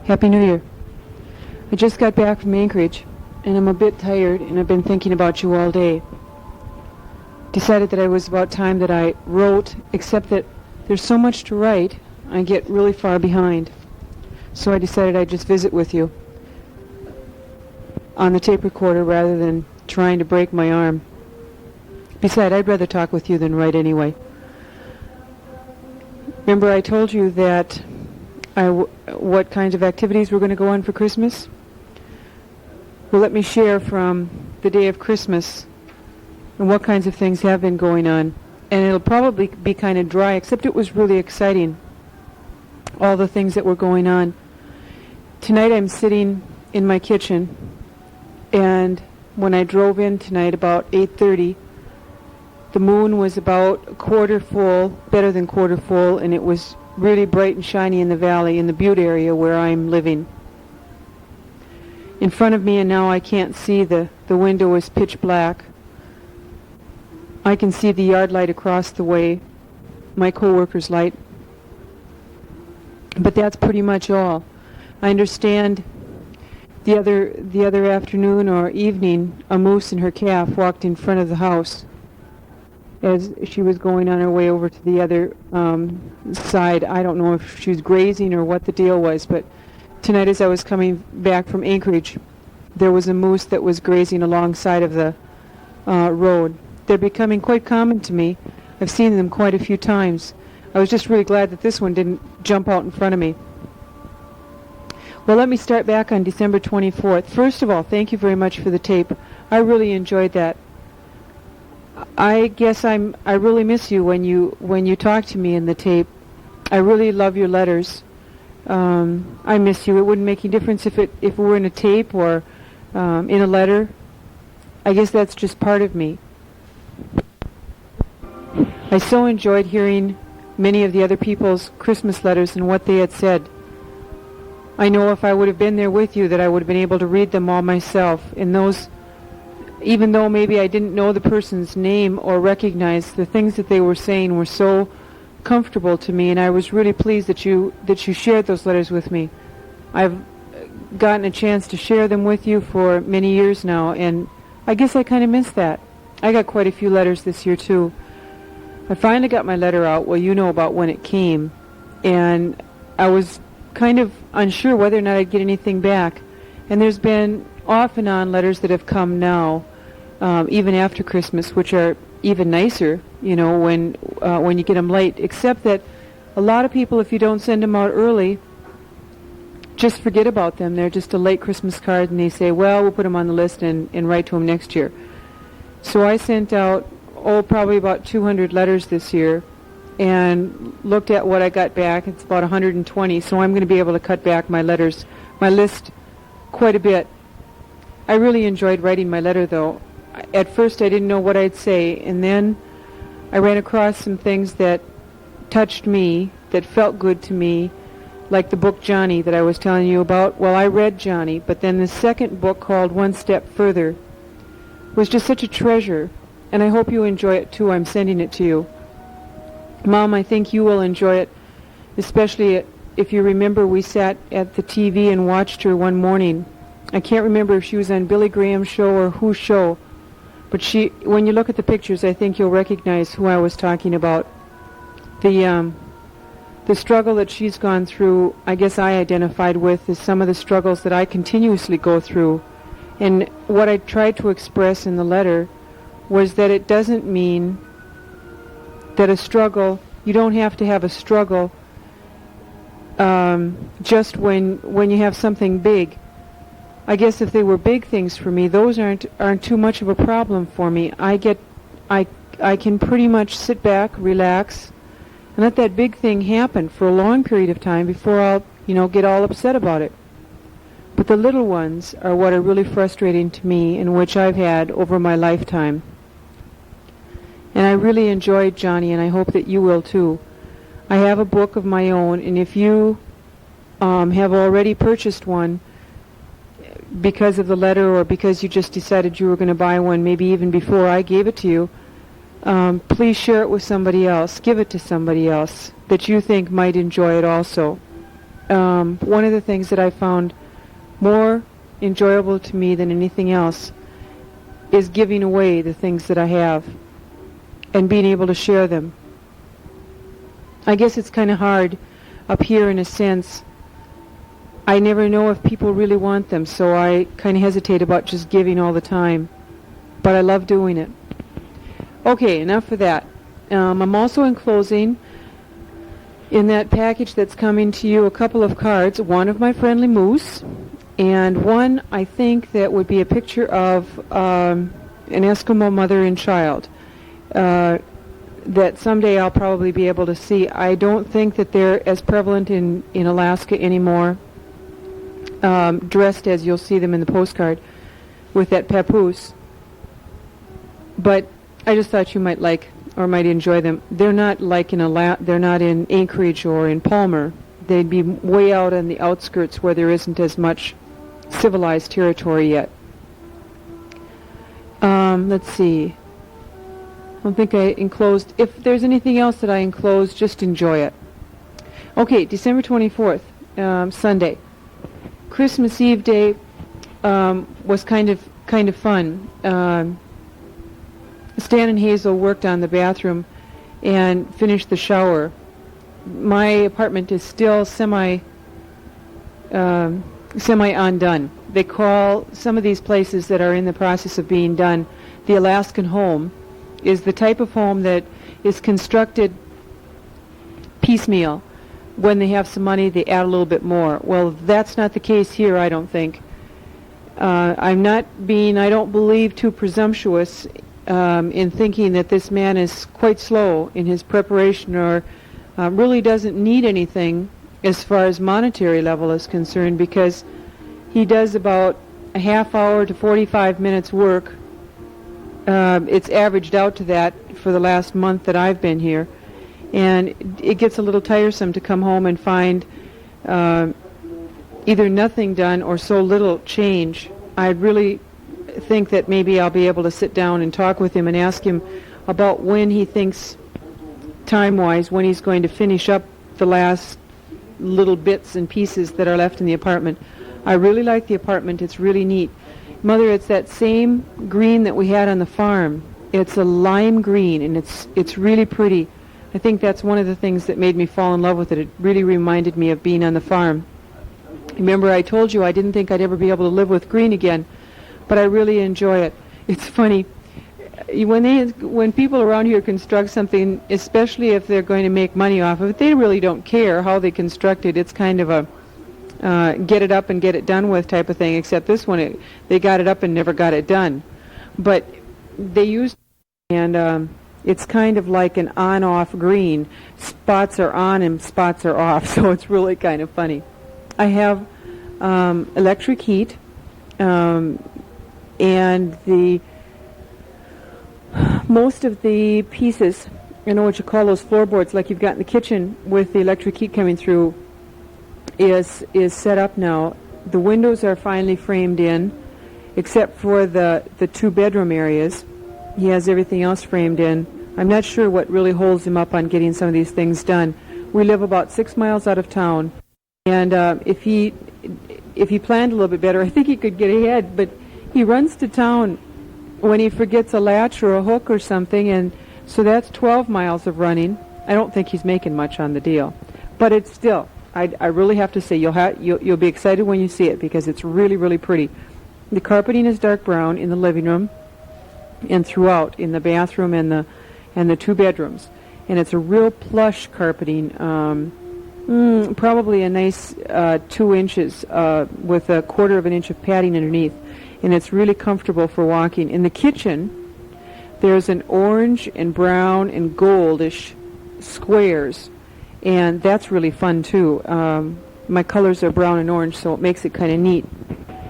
Happy New Year. I just got back from Anchorage, and I'm a bit tired, and I've been thinking about you all day. Decided that it was about time that I wrote, except that there's so much to write, I get really far behind. So I decided I'd just visit with you on the tape recorder rather than trying to break my arm. Besides, I'd rather talk with you than write anyway. Remember I told you that what kinds of activities we're going to go on for Christmas? Well, let me share from the day of Christmas and what kinds of things have been going on. And it'll probably be kind of dry, except it was really exciting, all the things that were going on. Tonight I'm sitting in my kitchen, and when I drove in tonight about 8:30, the moon was about a quarter full, better than quarter full, and it was really bright and shiny in the valley, in the Butte area where I'm living. In front of me, and now I can't see, the window is pitch black. I can see the yard light across the way, my co-worker's light. But that's pretty much all. I understand the other afternoon or evening, a moose and her calf walked in front of the house as she was going on her way over to the other side. I don't know if she was grazing or what the deal was, but tonight as I was coming back from Anchorage, there was a moose that was grazing alongside of the road. They're becoming quite common to me. I've seen them quite a few times. I was just really glad that this one didn't jump out in front of me. Well, let me start back on December 24th. First of all, thank you very much for the tape. I really enjoyed that. I guess I really miss you when you talk to me in the tape. I really love your letters. I miss you. It wouldn't make any difference if it were in a tape or in a letter. I guess that's just part of me. I so enjoyed hearing many of the other people's Christmas letters and what they had said. I know if I would have been there with you that I would have been able to read them all myself. And those, even though maybe I didn't know the person's name or recognize the things that they were saying, were so comfortable to me, and I was really pleased that you shared those letters with me. I've gotten a chance to share them with you for many years now, and I guess I kind of miss that. I got quite a few letters this year too. I finally got my letter out. Well, you know about when it came, and I was kind of unsure whether or not I'd get anything back. And there's been off and on letters that have come now, even after Christmas, which are even nicer, you know, when you get them late. Except that a lot of people, if you don't send them out early, just forget about them. They're just a late Christmas card, and they say, well, we'll put them on the list and write to them next year. So I sent out, probably about 200 letters this year, and looked at what I got back. It's about 120, so I'm going to be able to cut back my list quite a bit. I really enjoyed writing my letter, though. At first I didn't know what I'd say, and then I ran across some things that touched me, that felt good to me, like the book Johnny that I was telling you about. Well, I read Johnny, but then the second book, called One Step Further, was just such a treasure, and I hope you enjoy it too. I'm sending it to you. Mom, I think you will enjoy it, especially if you remember we sat at the TV and watched her one morning. I can't remember if she was on Billy Graham's show or whose show, but when you look at the pictures, I think you'll recognize who I was talking about. The struggle that she's gone through, I guess I identified with, is some of the struggles that I continuously go through. And what I tried to express in the letter was that it doesn't mean that a struggle, you don't have to have a struggle just when you have something big. I guess if they were big things for me, those aren't too much of a problem for me. I can pretty much sit back, relax, and let that big thing happen for a long period of time before I'll, get all upset about it. But the little ones are what are really frustrating to me, and which I've had over my lifetime. And I really enjoyed Johnny, and I hope that you will too. I have a book of my own, and if you have already purchased one because of the letter, or because you just decided you were going to buy one, maybe even before I gave it to you, please share it with somebody else. Give it to somebody else that you think might enjoy it also. one of the things that I found more enjoyable to me than anything else is giving away the things that I have and being able to share them. I guess it's kind of hard up here in a sense. I never know if people really want them, so I kind of hesitate about just giving all the time. But I love doing it. Okay, enough of that. I'm also enclosing in that package that's coming to you a couple of cards, one of my friendly moose, and one I think that would be a picture of an Eskimo mother and child that someday I'll probably be able to see. I don't think that they're as prevalent in Alaska anymore, dressed as you'll see them in the postcard with that papoose. But I just thought you might like or might enjoy them. They're not like they're not in Anchorage or in Palmer. They'd be way out on the outskirts where there isn't as much civilized territory yet. Let's see. I don't think I enclosed. If there's anything else that I enclosed, just enjoy it. Okay, December 24th, Sunday. Christmas Eve day was kind of fun. Stan and Hazel worked on the bathroom and finished the shower. My apartment is still semi undone. They call some of these places that are in the process of being done the Alaskan home. Is the type of home that is constructed piecemeal. When they have some money, they add a little bit more. Well, that's not the case here, I don't think. I'm not being, I don't believe, too presumptuous in thinking that this man is quite slow in his preparation or really doesn't need anything as far as monetary level is concerned, because he does about a half hour to 45 minutes work. It's averaged out to that for the last month that I've been here, and it gets a little tiresome to come home and find either nothing done or so little change. I really think that maybe I'll be able to sit down and talk with him and ask him about when he thinks, time-wise, when he's going to finish up the last little bits and pieces that are left in the apartment. I really like the apartment. It's really neat. Mother, it's that same green that we had on the farm. It's a lime green, and it's really pretty. I think that's one of the things that made me fall in love with it. It really reminded me of being on the farm. Remember, I told you I didn't think I'd ever be able to live with green again, but I really enjoy it. It's funny. When people around here construct something, especially if they're going to make money off of it, they really don't care how they construct it. It's kind of a get it up and get it done with type of thing, except this one, they got it up and never got it done. But they used, and it's kind of like an on-off green. Spots are on and spots are off, so it's really kind of funny. I have electric heat, and most of the pieces, I know what you call those floorboards, like you've got in the kitchen with the electric heat coming through, is set up now. The windows are finally framed in, except for the two bedroom areas. He has everything else framed in. I'm not sure what really holds him up on getting some of these things done. We live about 6 miles out of town, and if he planned a little bit better, I think he could get ahead, but he runs to town when he forgets a latch or a hook or something, and so that's 12 miles of running. I don't think he's making much on the deal, but it's still, I really have to say, you'll be excited when you see it, because it's really, really pretty. The carpeting is dark brown in the living room and throughout in the bathroom and the two bedrooms, and it's a real plush carpeting, probably a nice 2 inches with a 1/4 of an inch of padding underneath, and it's really comfortable for walking. In the kitchen, there's an orange and brown and goldish squares, and that's really fun too. My colors are brown and orange, so it makes it kind of neat.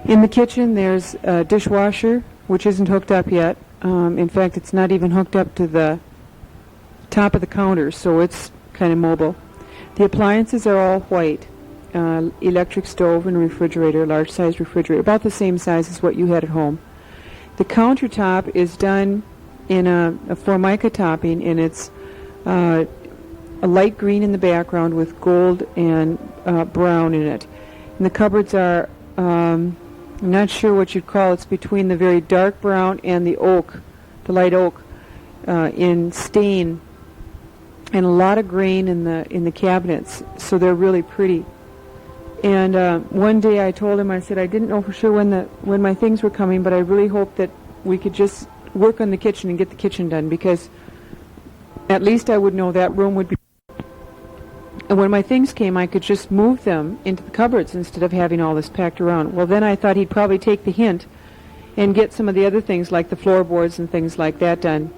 In the kitchen, there's a dishwasher, which isn't hooked up yet. In fact, it's not even hooked up to the top of the counter, so it's kind of mobile. The appliances are all white. Electric stove and refrigerator, large-sized refrigerator, about the same size as what you had at home. The countertop is done in a Formica topping, and it's a light green in the background with gold and brown in it. And the cupboards are, I'm not sure what you'd call it. It's between the very dark brown and the oak, the light oak, in stain, and a lot of grain in the cabinets. So they're really pretty. And one day I told him, I said, I didn't know for sure when my things were coming, but I really hoped that we could just work on the kitchen and get the kitchen done, because at least I would know that room would be. And when my things came, I could just move them into the cupboards instead of having all this packed around. Well, then I thought he'd probably take the hint and get some of the other things like the floorboards and things like that done.